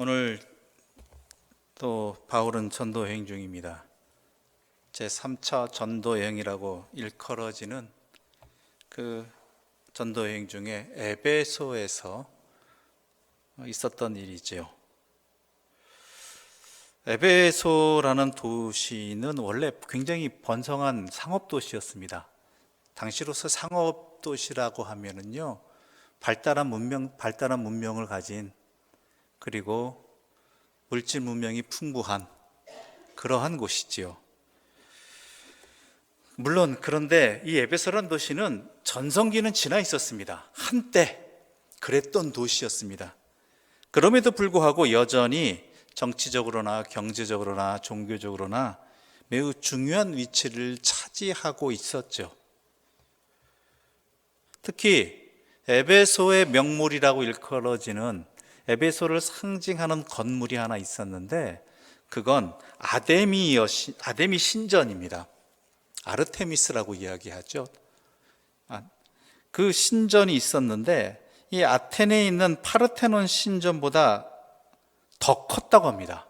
오늘 또 바울은 전도 여행 중입니다. 제3차 전도 여행이라고 일컬어지는 그 전도 여행 중에 에베소에서 있었던 일이지요. 에베소라는 도시는 원래 굉장히 번성한 상업 도시였습니다. 당시로서 상업 도시라고 하면은요, 발달한 문명을 가진, 그리고 물질 문명이 풍부한 그러한 곳이지요. 물론 그런데 이 에베소라는 도시는 전성기는 지나 있었습니다. 한때 그랬던 도시였습니다. 그럼에도 불구하고 여전히 정치적으로나 경제적으로나 종교적으로나 매우 중요한 위치를 차지하고 있었죠. 특히 에베소의 명물이라고 일컬어지는 에베소를 상징하는 건물이 하나 있었는데, 그건 아데미 신전입니다. 아르테미스라고 이야기하죠. 그 신전이 있었는데 이 아테네에 있는 파르테논 신전보다 더 컸다고 합니다.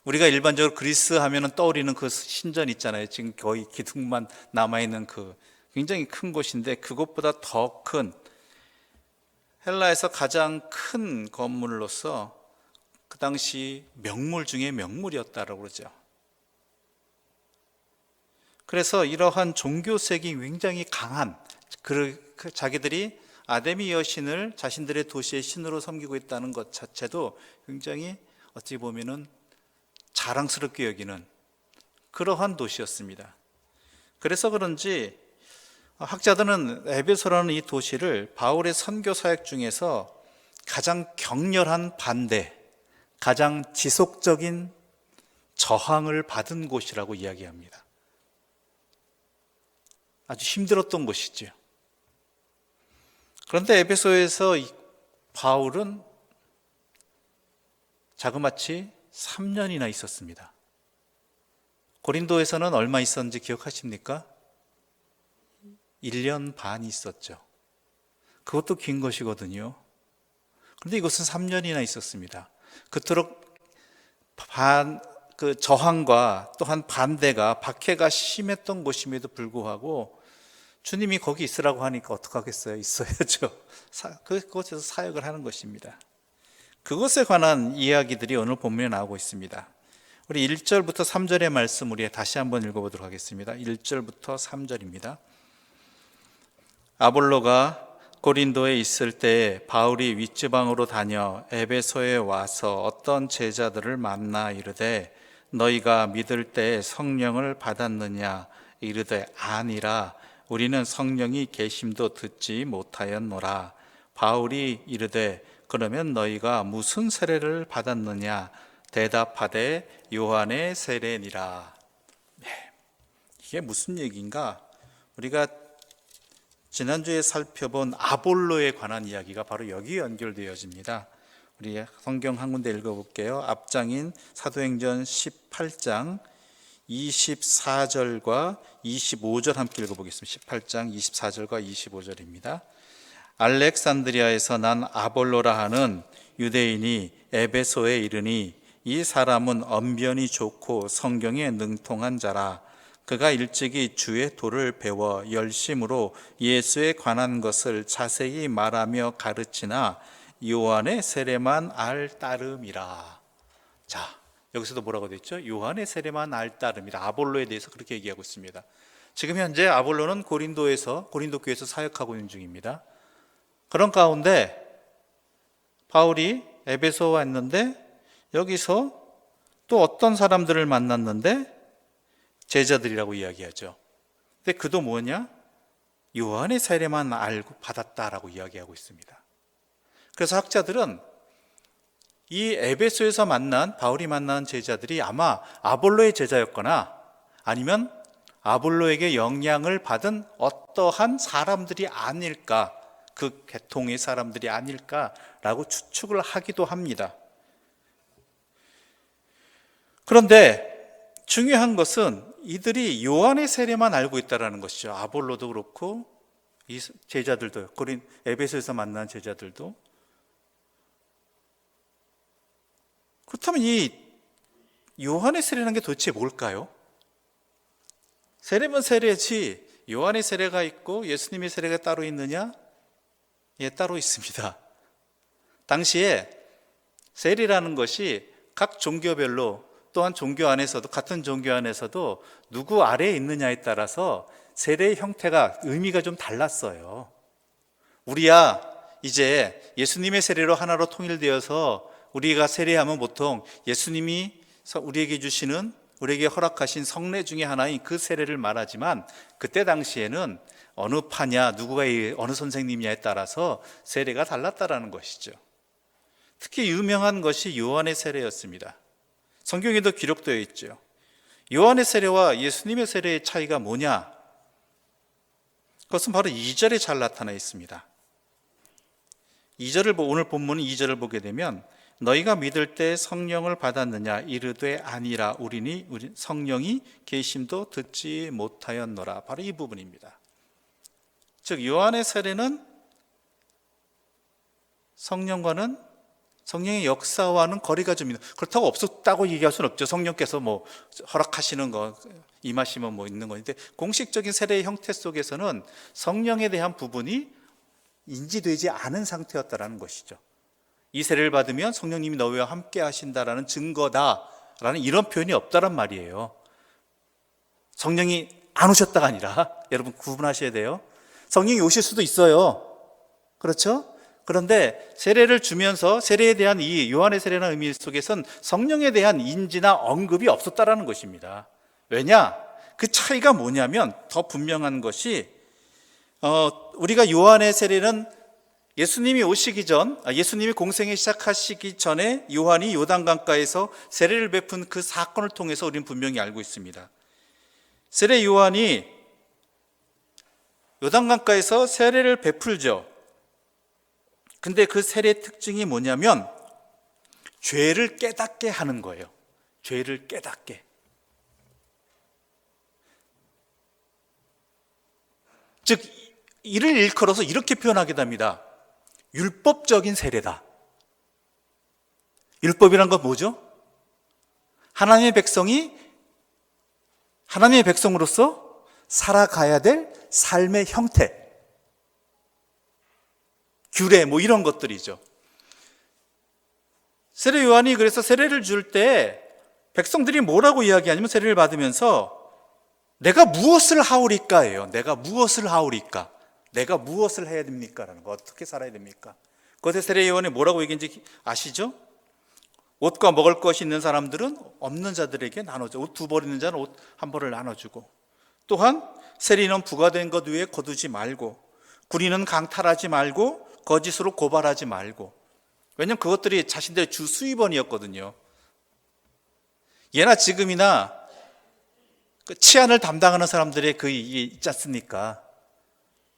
우리가 일반적으로 그리스 하면은 떠오르는 그 신전 있잖아요. 지금 거의 기둥만 남아있는 그 굉장히 큰 곳인데, 그것보다 더 큰, 헬라에서 가장 큰 건물로서 그 당시 명물 중에 명물이었다고 그러죠. 그래서 이러한 종교색이 굉장히 강한, 자기들이 아데미 여신을 자신들의 도시의 신으로 섬기고 있다는 것 자체도 굉장히 어찌 보면은 자랑스럽게 여기는 그러한 도시였습니다. 그래서 그런지 학자들은 에베소라는 이 도시를 바울의 선교 사역 중에서 가장 격렬한 반대, 가장 지속적인 저항을 받은 곳이라고 이야기합니다. 아주 힘들었던 곳이죠. 그런데 에베소에서 바울은 자그마치 3년이나 있었습니다. 고린도에서는 얼마 있었는지 기억하십니까? 1년 반 있었죠. 그것도 긴 것이거든요. 그런데 이것은 3년이나 있었습니다. 그토록 그 저항과 또한 반대가, 박해가 심했던 곳임에도 불구하고 주님이 거기 있으라고 하니까 어떡하겠어요? 있어야죠. 그곳에서 사역을 하는 것입니다. 그것에 관한 이야기들이 오늘 본문에 나오고 있습니다. 우리 1절부터 3절의 말씀 우리 다시 한번 읽어보도록 하겠습니다. 1절부터 3절입니다. 아볼로가 고린도에 있을 때 바울이 윗지방으로 다녀 에베소에 와서 어떤 제자들을 만나 이르되 너희가 믿을 때 성령을 받았느냐? 이르되 아니라 우리는 성령이 계심도 듣지 못하였노라. 바울이 이르되 그러면 너희가 무슨 세례를 받았느냐? 대답하되 요한의 세례니라. 이게 무슨 얘기인가? 우리가 지난주에 살펴본 아볼로에 관한 이야기가 바로 여기에 연결되어집니다. 우리 성경 한 군데 읽어볼게요. 앞장인 사도행전 18장 24절과 25절 함께 읽어보겠습니다. 18장 24절과 25절입니다. 알렉산드리아에서 난 아볼로라 하는 유대인이 에베소에 이르니 이 사람은 언변이 좋고 성경에 능통한 자라. 그가 일찍이 주의 도를 배워 열심으로 예수에 관한 것을 자세히 말하며 가르치나 요한의 세례만 알 따름이라. 자, 여기서도 뭐라고 되어 있죠? 요한의 세례만 알 따름이라. 아볼로에 대해서 그렇게 얘기하고 있습니다. 지금 현재 아볼로는 고린도 교회에서 사역하고 있는 중입니다. 그런 가운데 바울이 에베소 왔는데 여기서 또 어떤 사람들을 만났는데 제자들이라고 이야기하죠. 근데 그도 뭐냐? 요한의 세례만 알고 받았다라고 이야기하고 있습니다. 그래서 학자들은 이 에베소에서 바울이 만난 제자들이 아마 아볼로의 제자였거나 아니면 아볼로에게 영향을 받은 어떠한 사람들이 아닐까, 그 계통의 사람들이 아닐까라고 추측을 하기도 합니다. 그런데 중요한 것은 이들이 요한의 세례만 알고 있다는 것이죠. 아볼로도 그렇고 이 제자들도, 에베소에서 만난 제자들도 그렇다면 이 요한의 세례라는 게 도대체 뭘까요? 세례면 세례지 요한의 세례가 있고 예수님의 세례가 따로 있느냐? 예, 따로 있습니다. 당시에 세례라는 것이 각 종교별로 또한 종교 안에서도 같은 종교 안에서도 누구 아래에 있느냐에 따라서 세례의 형태가 의미가 좀 달랐어요. 우리야 이제 예수님의 세례로 하나로 통일되어서 우리가 세례하면 보통 예수님이 우리에게 주시는 우리에게 허락하신 성례 중에 하나인 그 세례를 말하지만 그때 당시에는 어느 파냐 누구가 어느 선생님이냐에 따라서 세례가 달랐다라는 것이죠. 특히 유명한 것이 요한의 세례였습니다. 성경에도 기록되어 있죠. 요한의 세례와 예수님의 세례의 차이가 뭐냐? 그것은 바로 2절에 잘 나타나 있습니다. 2절을 오늘 본문은 2절을 보게 되면 너희가 믿을 때 성령을 받았느냐 이르되 아니라 우리 성령이 계심도 듣지 못하였노라. 바로 이 부분입니다. 즉 요한의 세례는 성령의 역사와는 거리가 좀 있는, 그렇다고 없었다고 얘기할 수는 없죠. 성령께서 뭐 허락하시는 거 임하시면 뭐 있는 건데 공식적인 세례의 형태 속에서는 성령에 대한 부분이 인지되지 않은 상태였다라는 것이죠. 이 세례를 받으면 성령님이 너희와 함께 하신다라는 증거다라는 이런 표현이 없다란 말이에요. 성령이 안 오셨다가 아니라 여러분 구분하셔야 돼요. 성령이 오실 수도 있어요. 그렇죠? 그런데 세례를 주면서 세례에 대한 이 요한의 세례라는 의미 속에선 성령에 대한 인지나 언급이 없었다라는 것입니다. 왜냐? 그 차이가 뭐냐면 더 분명한 것이 우리가 요한의 세례는 예수님이 오시기 전, 예수님이 공생에 시작하시기 전에 요한이 요단강가에서 세례를 베푼 그 사건을 통해서 우리는 분명히 알고 있습니다. 세례 요한이 요단강가에서 세례를 베풀죠. 근데 그 세례의 특징이 뭐냐면 죄를 깨닫게 하는 거예요. 죄를 깨닫게. 즉 이를 일컬어서 이렇게 표현하게 됩니다. 율법적인 세례다. 율법이란 건 뭐죠? 하나님의 백성으로서 살아가야 될 삶의 형태, 규례 뭐 이런 것들이죠. 세례 요한이 그래서 세례를 줄 때 백성들이 뭐라고 이야기하냐면 세례를 받으면서 내가 무엇을 하오리까예요. 내가 무엇을 하오리까? 내가 무엇을 해야 됩니까? 라는 거. 어떻게 살아야 됩니까? 그것에 세례 요한이 뭐라고 얘기했는지 아시죠? 옷과 먹을 것이 있는 사람들은 없는 자들에게 나눠줘. 옷 2벌 있는 자는 옷 1벌을 나눠주고, 또한 세리는 부과된 것 위에 거두지 말고, 군인은 강탈하지 말고 거짓으로 고발하지 말고. 왜냐하면 그것들이 자신들의 주 수입원이었거든요. 예나 지금이나 그 치안을 담당하는 사람들의 이게 있지 않습니까?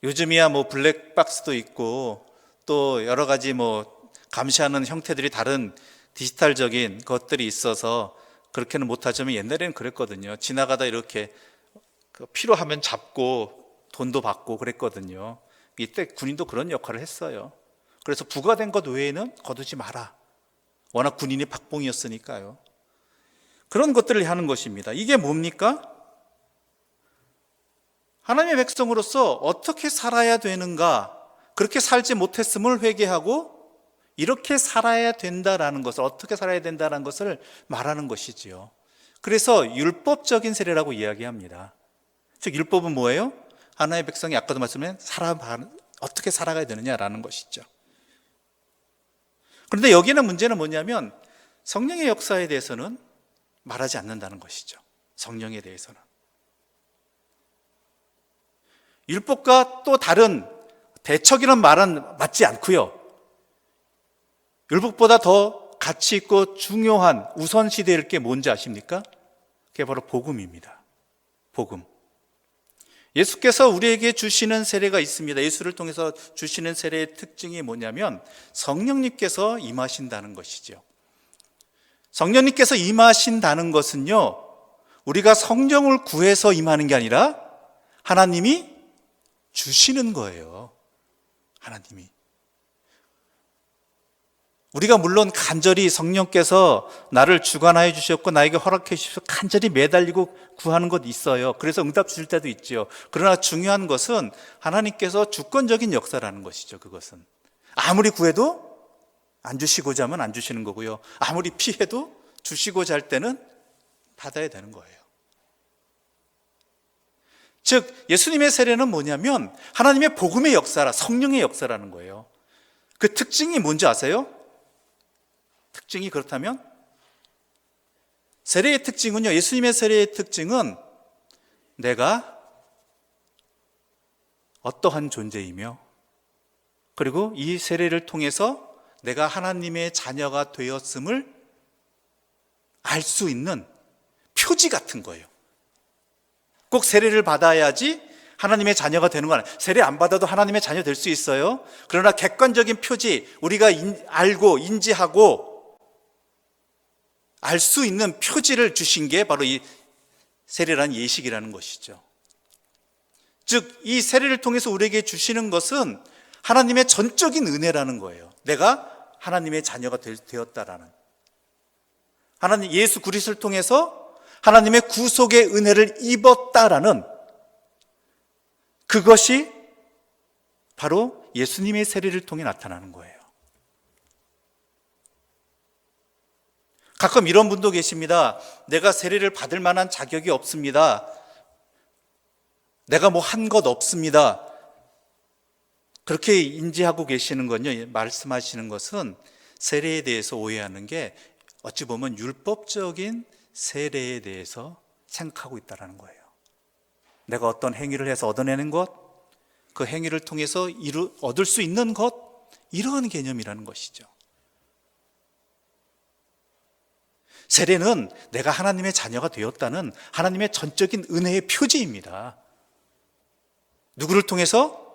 요즘이야 뭐 블랙박스도 있고 또 여러 가지 뭐 감시하는 형태들이 다른 디지털적인 것들이 있어서 그렇게는 못하지만 옛날에는 그랬거든요. 지나가다 이렇게 필요하면 잡고 돈도 받고 그랬거든요. 이때 군인도 그런 역할을 했어요. 그래서 부과된 것 외에는 거두지 마라. 워낙 군인이 박봉이었으니까요. 그런 것들을 하는 것입니다. 이게 뭡니까? 하나님의 백성으로서 어떻게 살아야 되는가, 그렇게 살지 못했음을 회개하고 이렇게 살아야 된다라는 것을, 어떻게 살아야 된다는 것을 말하는 것이지요. 그래서 율법적인 세례라고 이야기합니다. 즉 율법은 뭐예요? 하나님의 백성이 아까도 말씀드린 어떻게 살아가야 되느냐라는 것이죠. 그런데 여기는 문제는 뭐냐면 성령의 역사에 대해서는 말하지 않는다는 것이죠. 성령에 대해서는. 율법과 또 다른 대척이라는 말은 맞지 않고요. 율법보다 더 가치 있고 중요한 우선시될 게 뭔지 아십니까? 그게 바로 복음입니다. 복음. 예수께서 우리에게 주시는 세례가 있습니다. 예수를 통해서 주시는 세례의 특징이 뭐냐면 성령님께서 임하신다는 것이죠. 성령님께서 임하신다는 것은요, 우리가 성령을 구해서 임하는 게 아니라 하나님이 주시는 거예요. 하나님이. 우리가 물론 간절히 성령께서 나를 주관하여 주셨고 나에게 허락해 주셔서 간절히 매달리고 구하는 것 있어요. 그래서 응답 주실 때도 있죠. 그러나 중요한 것은 하나님께서 주권적인 역사라는 것이죠. 그것은 아무리 구해도 안 주시고자 하면 안 주시는 거고요, 아무리 피해도 주시고자 할 때는 받아야 되는 거예요. 즉 예수님의 세례는 뭐냐면 하나님의 복음의 역사라, 성령의 역사라는 거예요. 그 특징이 뭔지 아세요? 특징이 그렇다면 세례의 특징은요, 예수님의 세례의 특징은 내가 어떠한 존재이며, 그리고 이 세례를 통해서 내가 하나님의 자녀가 되었음을 알 수 있는 표지 같은 거예요. 꼭 세례를 받아야지 하나님의 자녀가 되는 건 아니에요. 세례 안 받아도 하나님의 자녀 될 수 있어요. 그러나 객관적인 표지, 우리가 알고 인지하고 알 수 있는 표지를 주신 게 바로 이 세례라는 예식이라는 것이죠. 즉 이 세례를 통해서 우리에게 주시는 것은 하나님의 전적인 은혜라는 거예요. 내가 하나님의 자녀가 되었다라는, 하나님 예수 그리스도를 통해서 하나님의 구속의 은혜를 입었다라는, 그것이 바로 예수님의 세례를 통해 나타나는 거예요. 가끔 이런 분도 계십니다. 내가 세례를 받을 만한 자격이 없습니다. 내가 뭐 한 것 없습니다. 그렇게 인지하고 계시는 건요, 말씀하시는 것은 세례에 대해서 오해하는 게 어찌 보면 율법적인 세례에 대해서 생각하고 있다는 거예요. 내가 어떤 행위를 해서 얻어내는 것, 그 행위를 통해서 얻을 수 있는 것, 이러한 개념이라는 것이죠. 세례는 내가 하나님의 자녀가 되었다는 하나님의 전적인 은혜의 표지입니다. 누구를 통해서?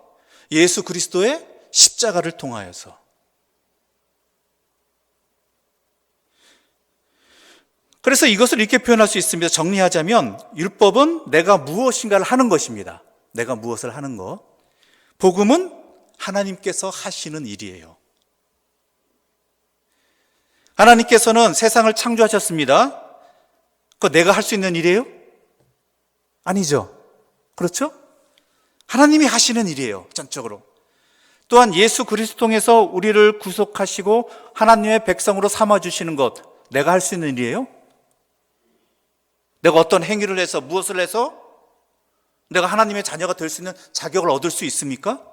예수 그리스도의 십자가를 통하여서. 그래서 이것을 이렇게 표현할 수 있습니다. 정리하자면 율법은 내가 무엇인가를 하는 것입니다. 내가 무엇을 하는 것. 복음은 하나님께서 하시는 일이에요. 하나님께서는 세상을 창조하셨습니다. 그거 내가 할 수 있는 일이에요? 아니죠. 그렇죠? 하나님이 하시는 일이에요, 전적으로. 또한 예수 그리스도 통해서 우리를 구속하시고 하나님의 백성으로 삼아주시는 것, 내가 할 수 있는 일이에요? 내가 어떤 행위를 해서, 무엇을 해서 내가 하나님의 자녀가 될 수 있는 자격을 얻을 수 있습니까?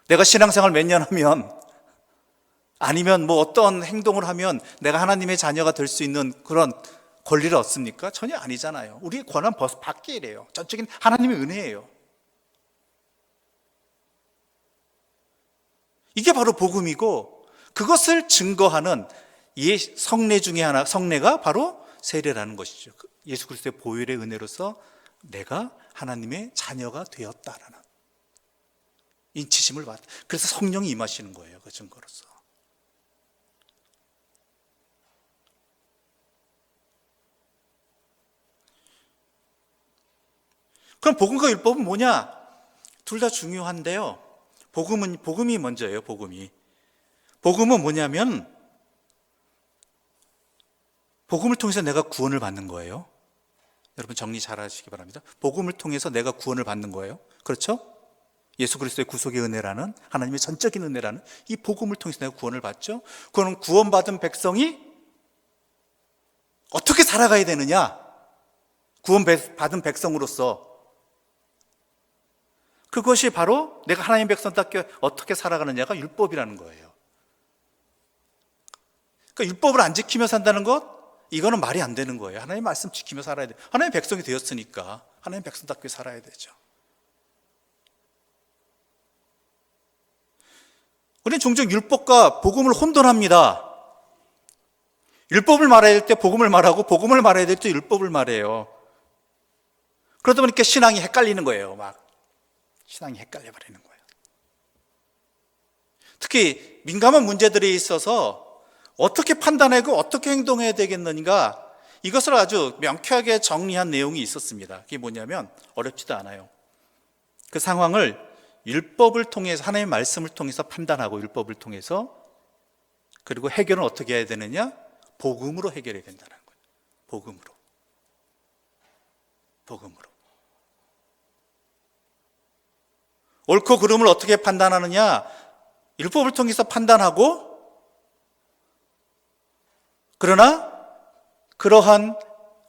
내가 신앙생활 몇 년 하면, 아니면 뭐 어떤 행동을 하면 내가 하나님의 자녀가 될 수 있는 그런 권리를 얻습니까? 전혀 아니잖아요. 우리의 권한 벌써 밖에 이래요. 전적인 하나님의 은혜예요. 이게 바로 복음이고, 그것을 증거하는 성례 중에 하나, 성례가 바로 세례라는 것이죠. 예수 그리스도의 보혈의 은혜로서 내가 하나님의 자녀가 되었다라는 인치심을 받. 그래서 성령이 임하시는 거예요, 그 증거로서. 그럼 복음과 율법은 뭐냐? 둘 다 중요한데요. 복음이 먼저예요, 복음이. 복음은 뭐냐면, 복음을 통해서 내가 구원을 받는 거예요. 여러분 정리 잘 하시기 바랍니다. 복음을 통해서 내가 구원을 받는 거예요. 그렇죠? 예수 그리스도의 구속의 은혜라는, 하나님의 전적인 은혜라는 이 복음을 통해서 내가 구원을 받죠. 그거는 구원받은 백성이 어떻게 살아가야 되느냐? 구원받은 백성으로서 그것이 바로 내가 하나님의 백성답게 어떻게 살아가느냐가 율법이라는 거예요. 그러니까 율법을 안 지키며 산다는 것, 이거는 말이 안 되는 거예요. 하나님의 말씀 지키며 살아야 돼요. 하나님의 백성이 되었으니까 하나님의 백성답게 살아야 되죠. 우리는 종종 율법과 복음을 혼돈합니다. 율법을 말해야 될 때 복음을 말하고, 복음을 말해야 될 때 율법을 말해요. 그러다 보니까 신앙이 헷갈리는 거예요. 신앙이 헷갈려 버리는 거예요. 특히 민감한 문제들에 있어서 어떻게 판단하고 어떻게 행동해야 되겠는가, 이것을 아주 명쾌하게 정리한 내용이 있었습니다. 그게 뭐냐면, 어렵지도 않아요. 그 상황을 율법을 통해서, 하나님의 말씀을 통해서 판단하고, 율법을 통해서 그리고 해결은 어떻게 해야 되느냐? 복음으로 해결해야 된다는 거예요. 복음으로. 옳고 그름을 어떻게 판단하느냐? 율법을 통해서 판단하고, 그러나 그러한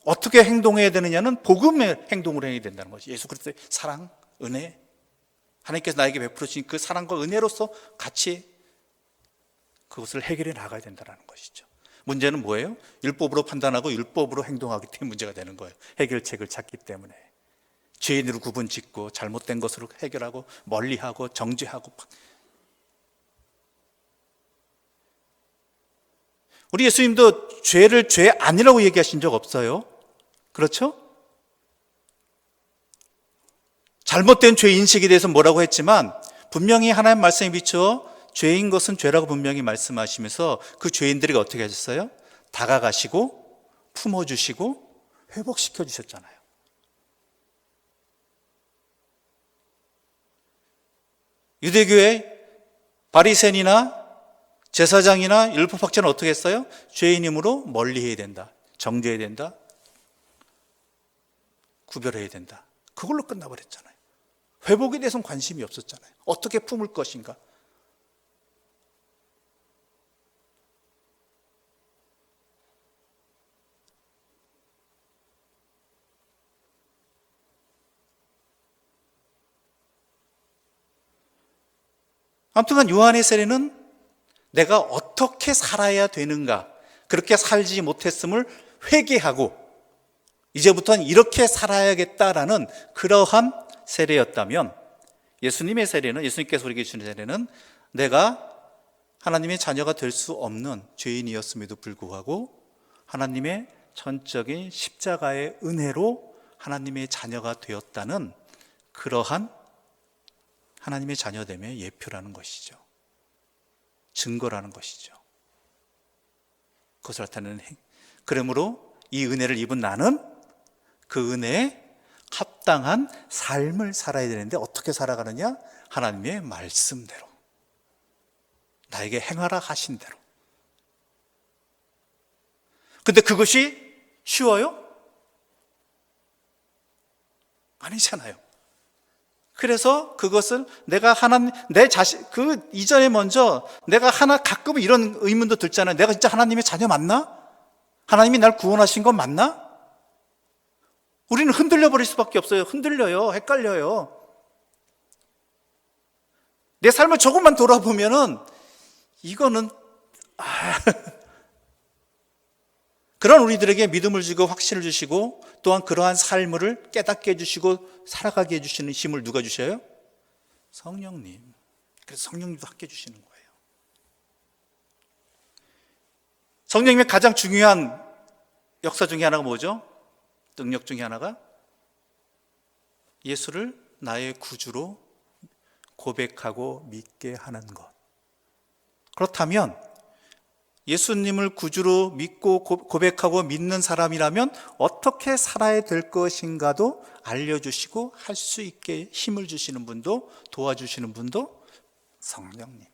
어떻게 행동해야 되느냐는 복음의 행동으로 해야 된다는 거지. 예수 그리스도의 사랑, 은혜, 하나님께서 나에게 베풀어 주신 그 사랑과 은혜로서 같이 그것을 해결해 나가야 된다는 것이죠. 문제는 뭐예요? 율법으로 판단하고 율법으로 행동하기 때문에 문제가 되는 거예요. 해결책을 찾기 때문에. 죄인으로 구분 짓고 잘못된 것으로 해결하고 멀리하고 정죄하고. 우리 예수님도 죄를 죄 아니라고 얘기하신 적 없어요. 그렇죠? 잘못된 죄 인식에 대해서 뭐라고 했지만 분명히 하나님 말씀에 비추어 죄인 것은 죄라고 분명히 말씀하시면서 그 죄인들에게 어떻게 하셨어요? 다가가시고 품어주시고 회복시켜 주셨잖아요. 유대교의 바리새인이나 제사장이나 율법학자는 어떻게 했어요? 죄인이므로 멀리해야 된다, 정죄해야 된다, 구별해야 된다. 그걸로 끝나버렸잖아요. 회복에 대해서는 관심이 없었잖아요. 어떻게 품을 것인가. 아무튼 요한의 세례는 내가 어떻게 살아야 되는가, 그렇게 살지 못했음을 회개하고 이제부터는 이렇게 살아야겠다라는 그러한 세례였다면, 예수님의 세례는, 예수님께서 우리에게 주신 세례는 내가 하나님의 자녀가 될 수 없는 죄인이었음에도 불구하고 하나님의 전적인 십자가의 은혜로 하나님의 자녀가 되었다는 그러한 하나님의 자녀됨의 예표라는 것이죠. 증거라는 것이죠. 그것을 나타내는 그러므로 이 은혜를 입은 나는 그 은혜에 합당한 삶을 살아야 되는데 어떻게 살아가느냐? 하나님의 말씀대로, 나에게 행하라 하신 대로. 근데 그것이 쉬워요? 아니잖아요. 그래서 그것을 내가 하나님, 내 자신, 그 이전에 먼저 내가 가끔 이런 의문도 들잖아요. 내가 진짜 하나님의 자녀 맞나? 하나님이 날 구원하신 건 맞나? 우리는 흔들려 버릴 수밖에 없어요. 흔들려요. 헷갈려요. 내 삶을 조금만 돌아보면은 이거는 그런 우리들에게 믿음을 주고 확신을 주시고 또한 그러한 삶을 깨닫게 해주시고 살아가게 해주시는 힘을 누가 주셔요? 성령님. 그래서 성령님도 함께 주시는 거예요. 성령님의 가장 중요한 역사 중에 하나가 뭐죠? 능력 중에 하나가 예수를 나의 구주로 고백하고 믿게 하는 것. 그렇다면 예수님을 구주로 믿고 고백하고 믿는 사람이라면 어떻게 살아야 될 것인가도 알려주시고 할 수 있게 힘을 주시는 분도 도와주시는 분도 성령님.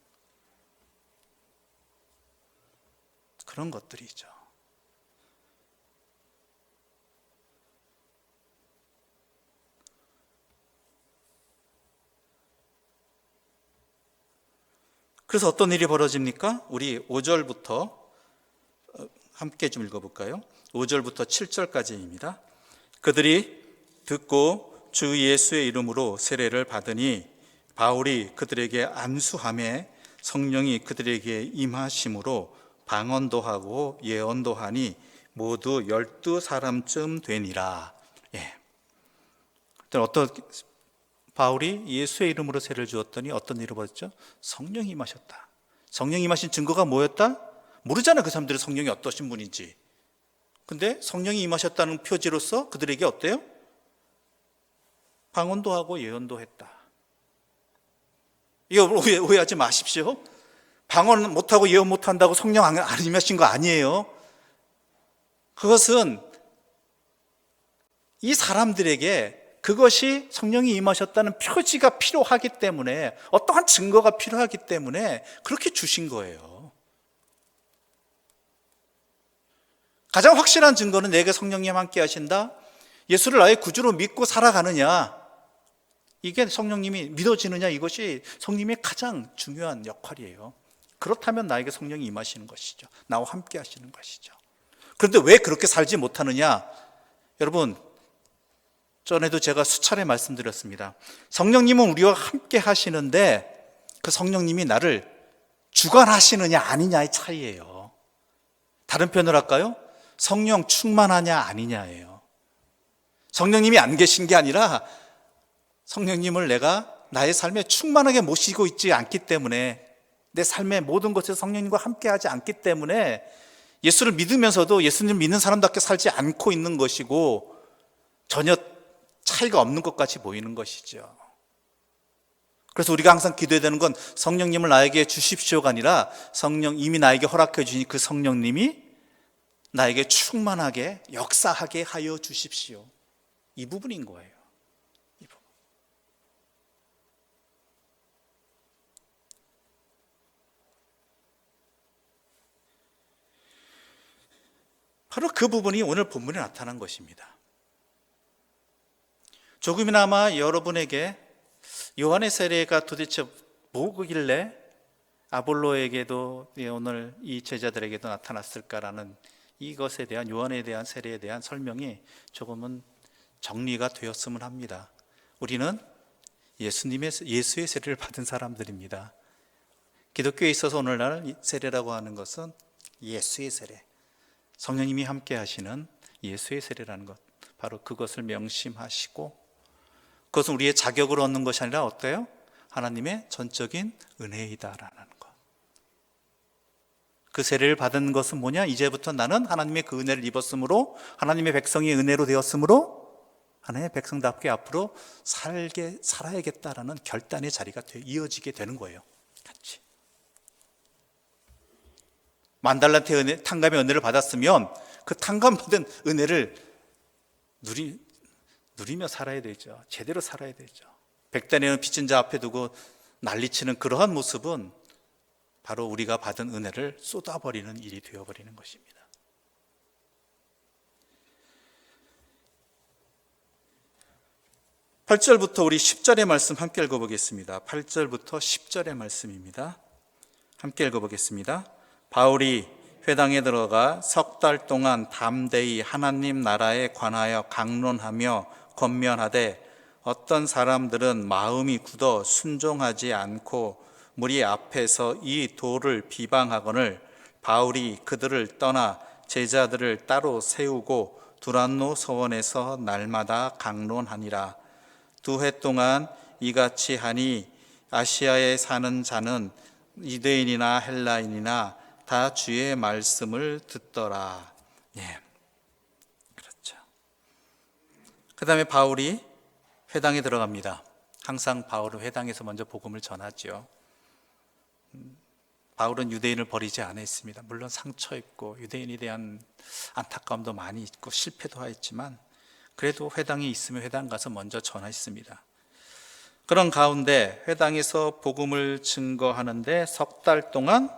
그런 것들이죠. 그래서 어떤 일이 벌어집니까? 우리 5절부터 함께 좀 읽어볼까요? 5절부터 7절까지입니다. 그들이 듣고 주 예수의 이름으로 세례를 받으니 바울이 그들에게 안수함에 성령이 그들에게 임하심으로 방언도 하고 예언도 하니 모두 12사람쯤 되니라. 예. 바울이 예수의 이름으로 세례를 주었더니 어떤 일이 벌어졌죠? 성령이 임하셨다. 성령이 임하신 증거가 뭐였다? 모르잖아, 그 사람들이 성령이 어떠신 분인지. 근데 성령이 임하셨다는 표지로서 그들에게 어때요? 방언도 하고 예언도 했다. 이거 오해하지 마십시오. 방언 못하고 예언 못한다고 성령 안 임하신 거 아니에요. 그것은 이 사람들에게 그것이 성령이 임하셨다는 표지가 필요하기 때문에, 어떠한 증거가 필요하기 때문에 그렇게 주신 거예요. 가장 확실한 증거는 내게 성령님 함께 하신다. 예수를 나의 구주로 믿고 살아가느냐. 이게 성령님이 믿어지느냐. 이것이 성령님의 가장 중요한 역할이에요. 그렇다면 나에게 성령이 임하시는 것이죠. 나와 함께 하시는 것이죠. 그런데 왜 그렇게 살지 못하느냐? 여러분, 전에도 제가 수차례 말씀드렸습니다. 성령님은 우리와 함께 하시는데 그 성령님이 나를 주관하시느냐 아니냐의 차이예요. 다른 표현을 할까요? 성령 충만하냐 아니냐예요. 성령님이 안 계신 게 아니라 성령님을 내가 나의 삶에 충만하게 모시고 있지 않기 때문에, 내 삶의 모든 것에 성령님과 함께하지 않기 때문에 예수를 믿으면서도 예수님을 믿는 사람답게 살지 않고 있는 것이고 전혀 차이가 없는 것 같이 보이는 것이죠. 그래서 우리가 항상 기도해야 되는 건 성령님을 나에게 주십시오가 아니라 성령 이미 나에게 허락해 주신 그 성령님이 나에게 충만하게 역사하게 하여 주십시오. 이 부분인 거예요. 이 부분. 바로 그 부분이 오늘 본문에 나타난 것입니다. 조금이나마 여러분에게 요한의 세례가 도대체 뭐길래 아볼로에게도 오늘 이 제자들에게도 나타났을까라는 이것에 대한, 요한에 대한 세례에 대한 설명이 조금은 정리가 되었으면 합니다. 우리는 예수의 세례를 받은 사람들입니다. 기독교에 있어서 오늘날 세례라고 하는 것은 예수의 세례, 성령님이 함께 하시는 예수의 세례라는 것, 바로 그것을 명심하시고, 그것은 우리의 자격으로 얻는 것이 아니라 어때요? 하나님의 전적인 은혜이다라는 것. 그 세례를 받은 것은 뭐냐? 이제부터 나는 하나님의 그 은혜를 입었으므로, 하나님의 백성이 은혜로 되었으므로 하나님의 백성답게 앞으로 살아야겠다라는 결단의 자리가 이어지게 되는 거예요. 같이. 만달란트의 은혜, 탕감의 은혜를 받았으면 그 탕감받은 은혜를 누리며 살아야 되죠. 제대로 살아야 되죠. 백단에는 빚진 자 앞에 두고 난리치는 그러한 모습은 바로 우리가 받은 은혜를 쏟아버리는 일이 되어버리는 것입니다. 8절부터 우리 10절의 말씀 함께 읽어보겠습니다. 8절부터 10절의 말씀입니다. 함께 읽어보겠습니다. 바울이 회당에 들어가 석 달 동안 담대히 하나님 나라에 관하여 강론하며 권면하되 어떤 사람들은 마음이 굳어 순종하지 않고 무리 앞에서 이 도를 비방하거늘 바울이 그들을 떠나 제자들을 따로 세우고 두란노 서원에서 날마다 강론하니라. 2해 동안 이같이 하니 아시아에 사는 자는 유대인이나 헬라인이나 다 주의 말씀을 듣더라. 예, 그렇죠. 그 다음에 바울이 회당에 들어갑니다. 항상 바울은 회당에서 먼저 복음을 전하죠. 바울은 유대인을 버리지 않았습니다. 물론 상처 있고 유대인에 대한 안타까움도 많이 있고 실패도 하였지만 그래도 회당에 있으면 회당 가서 먼저 전했습니다. 그런 가운데 회당에서 복음을 증거하는데 석 달 동안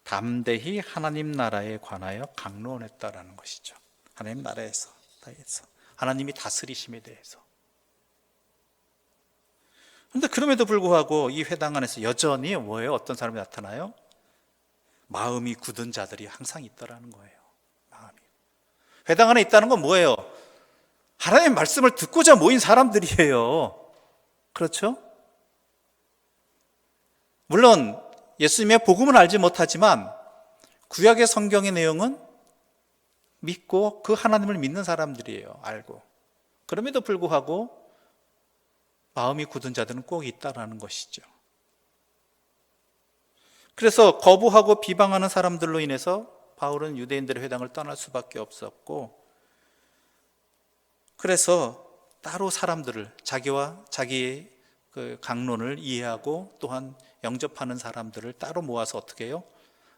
담대히 하나님 나라에 관하여 강론했다라는 것이죠. 하나님 나라에서 하나님이 다스리심에 대해서. 그런데 그럼에도 불구하고 이 회당 안에서 여전히 뭐예요? 어떤 사람이 나타나요? 마음이 굳은 자들이 항상 있더라는 거예요. 마음이. 회당 안에 있다는 건 뭐예요? 하나님의 말씀을 듣고자 모인 사람들이에요. 그렇죠? 물론 예수님의 복음은 알지 못하지만 구약의 성경의 내용은 믿고 그 하나님을 믿는 사람들이에요. 알고. 그럼에도 불구하고 마음이 굳은 자들은 꼭 있다라는 것이죠. 그래서 거부하고 비방하는 사람들로 인해서 바울은 유대인들의 회당을 떠날 수밖에 없었고, 그래서 따로 사람들을 자기의 그 강론을 이해하고 또한 영접하는 사람들을 따로 모아서 어떻게 해요?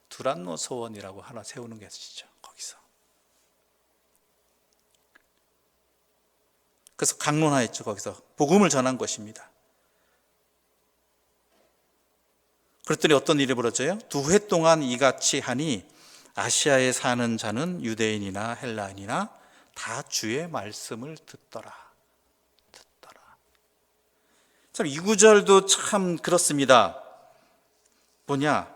두란노 소원이라고 하나 세우는 것이죠. 거기서. 그래서 강론하였죠. 거기서 복음을 전한 것입니다. 그랬더니 어떤 일이 벌어져요? 2해 동안 이같이 하니 아시아에 사는 자는 유대인이나 헬라인이나 다 주의 말씀을 듣더라. 참, 이 구절도 참 그렇습니다. 뭐냐?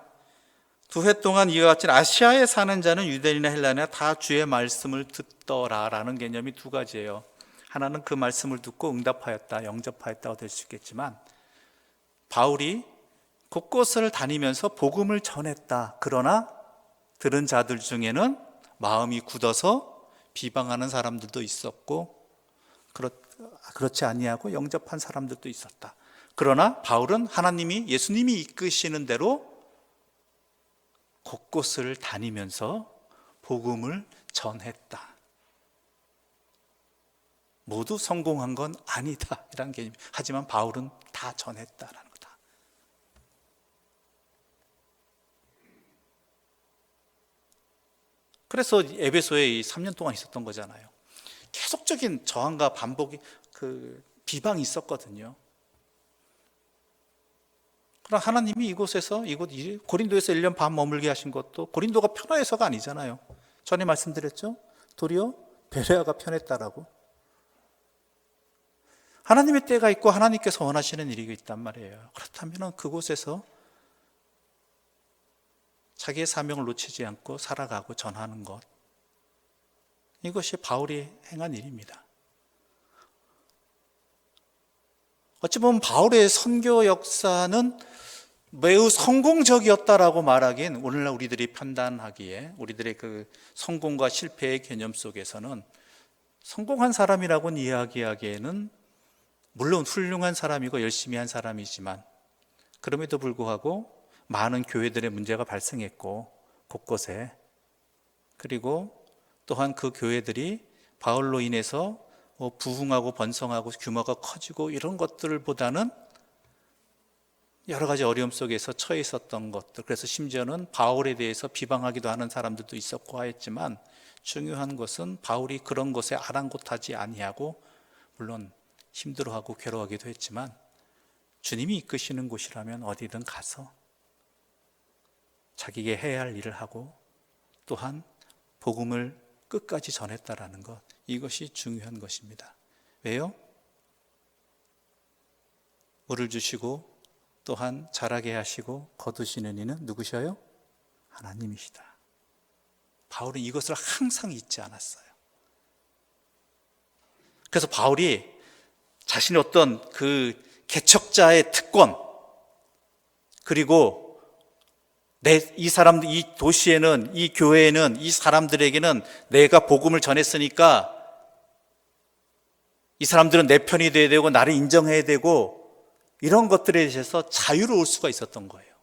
두 해 동안 이와 같이 아시아에 사는 자는 유대인이나 헬라인이나 다 주의 말씀을 듣더라라는 개념이 두 가지예요. 하나는 그 말씀을 듣고 응답하였다, 영접하였다가 될 수 있겠지만, 바울이 곳곳을 다니면서 복음을 전했다. 그러나 들은 자들 중에는 마음이 굳어서 비방하는 사람들도 있었고, 그렇지 아니하고 영접한 사람들도 있었다. 그러나 바울은 예수님이 이끄시는 대로 곳곳을 다니면서 복음을 전했다. 모두 성공한 건 아니다, 이런 개념. 하지만 바울은 다 전했다라는 거다. 그래서 에베소에 3년 동안 있었던 거잖아요. 계속적인 저항과 반복이, 비방이 있었거든요. 그러나 하나님이 이곳에서 고린도에서 1년 반 머물게 하신 것도 고린도가 편해서가 아니잖아요. 전에 말씀드렸죠? 도리어 베레아가 편했다라고. 하나님의 때가 있고 하나님께서 원하시는 일이 있단 말이에요. 그렇다면 그곳에서 자기의 사명을 놓치지 않고 살아가고 전하는 것, 이것이 바울이 행한 일입니다. 어찌 보면 바울의 선교 역사는 매우 성공적이었다라고 말하기엔, 오늘날 우리들이 판단하기에, 우리들의 그 성공과 실패의 개념 속에서는 성공한 사람이라고는 이야기하기에는 물론 훌륭한 사람이고 열심히 한 사람이지만, 그럼에도 불구하고 많은 교회들의 문제가 발생했고 곳곳에, 그리고 또한 그 교회들이 바울로 인해서 부흥하고 번성하고 규모가 커지고 이런 것들보다는 여러 가지 어려움 속에서 처해 있었던 것들, 그래서 심지어는 바울에 대해서 비방하기도 하는 사람들도 있었고 하였지만, 중요한 것은 바울이 그런 것에 아랑곳하지 아니하고, 물론 힘들어하고 괴로워하기도 했지만 주님이 이끄시는 곳이라면 어디든 가서 자기에게 해야 할 일을 하고, 또한 복음을 끝까지 전했다라는 것, 이것이 중요한 것입니다. 왜요? 물을 주시고 또한 자라게 하시고 거두시는 이는 누구셔요? 하나님이시다. 바울은 이것을 항상 잊지 않았어요. 그래서 바울이 자신의 어떤 그 개척자의 특권, 그리고 이 사람들, 이 도시에는, 이 교회에는, 이 사람들에게는 내가 복음을 전했으니까 이 사람들은 내 편이 돼야 되고 나를 인정해야 되고, 이런 것들에 대해서 자유로울 수가 있었던 거예요.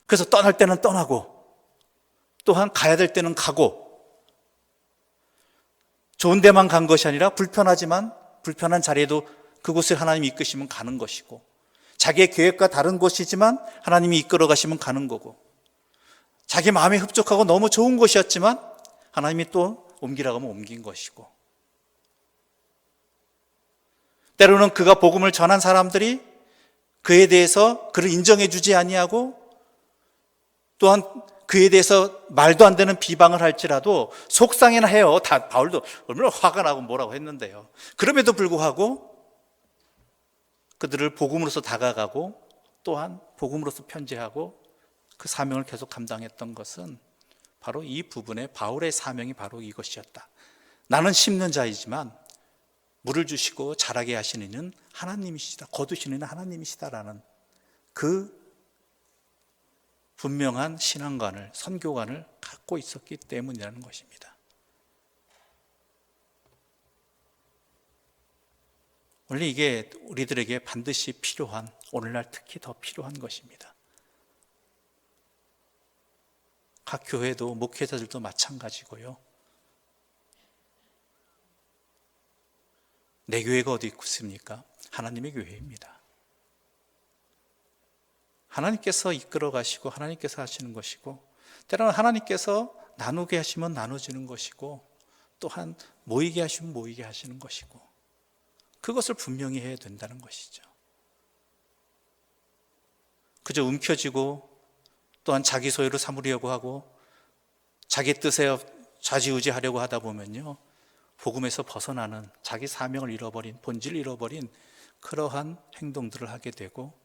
그래서 떠날 때는 떠나고, 또한 가야 될 때는 가고, 좋은 데만 간 것이 아니라 불편한 자리에도 그곳을 하나님이 이끄시면 가는 것이고, 자기의 계획과 다른 곳이지만 하나님이 이끌어 가시면 가는 거고, 자기 마음에 흡족하고 너무 좋은 곳이었지만 하나님이 또 옮기라고 하면 옮긴 것이고, 때로는 그가 복음을 전한 사람들이 그에 대해서 그를 인정해 주지 아니하고, 또한 그에 대해서 말도 안 되는 비방을 할지라도 속상해나 해요. 바울도 얼마나 화가 나고 뭐라고 했는데요. 그럼에도 불구하고 그들을 복음으로서 다가가고, 또한 복음으로서 편지하고 그 사명을 계속 감당했던 것은 바로 이 부분에 바울의 사명이 바로 이것이었다. 나는 심는 자이지만 물을 주시고 자라게 하시는 이는 하나님이시다, 거두시는 이는 하나님이시다라는 그 분명한 신앙관을, 선교관을 갖고 있었기 때문이라는 것입니다. 원래 이게 우리들에게 반드시 필요한, 오늘날 특히 더 필요한 것입니다. 각 교회도 목회자들도 마찬가지고요. 내 교회가 어디 있습니까? 하나님의 교회입니다. 하나님께서 이끌어 가시고 하나님께서 하시는 것이고, 때로는 하나님께서 나누게 하시면 나눠지는 것이고, 또한 모이게 하시면 모이게 하시는 것이고, 그것을 분명히 해야 된다는 것이죠. 그저 움켜쥐고 또한 자기 소유로 삼으려고 하고 자기 뜻에 좌지우지하려고 하다 보면요, 복음에서 벗어나는 자기 사명을 잃어버린, 본질을 잃어버린 그러한 행동들을 하게 되고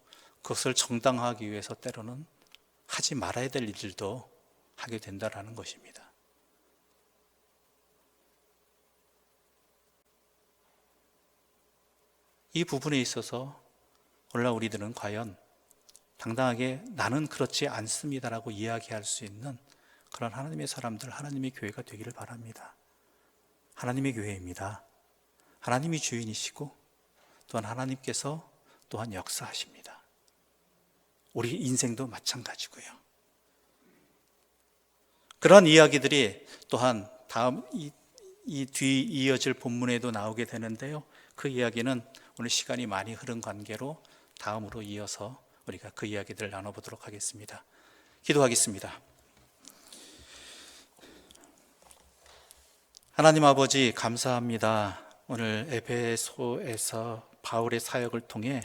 그것을 정당화하기 위해서 때로는 하지 말아야 될 일들도 하게 된다라는 것입니다. 이 부분에 있어서 오늘날 우리들은 과연 당당하게 나는 그렇지 않습니다라고 이야기할 수 있는 그런 하나님의 사람들, 하나님의 교회가 되기를 바랍니다. 하나님의 교회입니다. 하나님이 주인이시고 또한 하나님께서 또한 역사하십니다. 우리 인생도 마찬가지고요. 그런 이야기들이 또한 다음 이 뒤 이어질 본문에도 나오게 되는데요. 그 이야기는 오늘 시간이 많이 흐른 관계로 다음으로 이어서 우리가 그 이야기들을 나눠보도록 하겠습니다. 기도하겠습니다. 하나님 아버지 감사합니다. 오늘 에베소에서 바울의 사역을 통해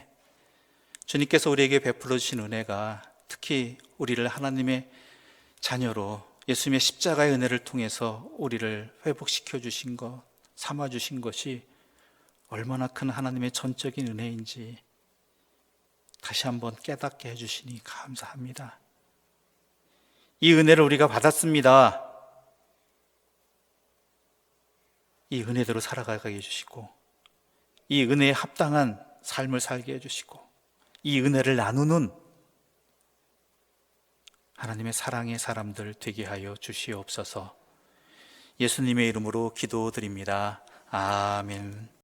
주님께서 우리에게 베풀어 주신 은혜가 특히 우리를 하나님의 자녀로 예수님의 십자가의 은혜를 통해서 우리를 회복시켜 주신 것, 삼아 주신 것이 얼마나 큰 하나님의 전적인 은혜인지 다시 한번 깨닫게 해주시니 감사합니다. 이 은혜를 우리가 받았습니다. 이 은혜대로 살아가게 해주시고 이 은혜에 합당한 삶을 살게 해주시고 이 은혜를 나누는 하나님의 사랑의 사람들 되게 하여 주시옵소서. 예수님의 이름으로 기도드립니다. 아멘.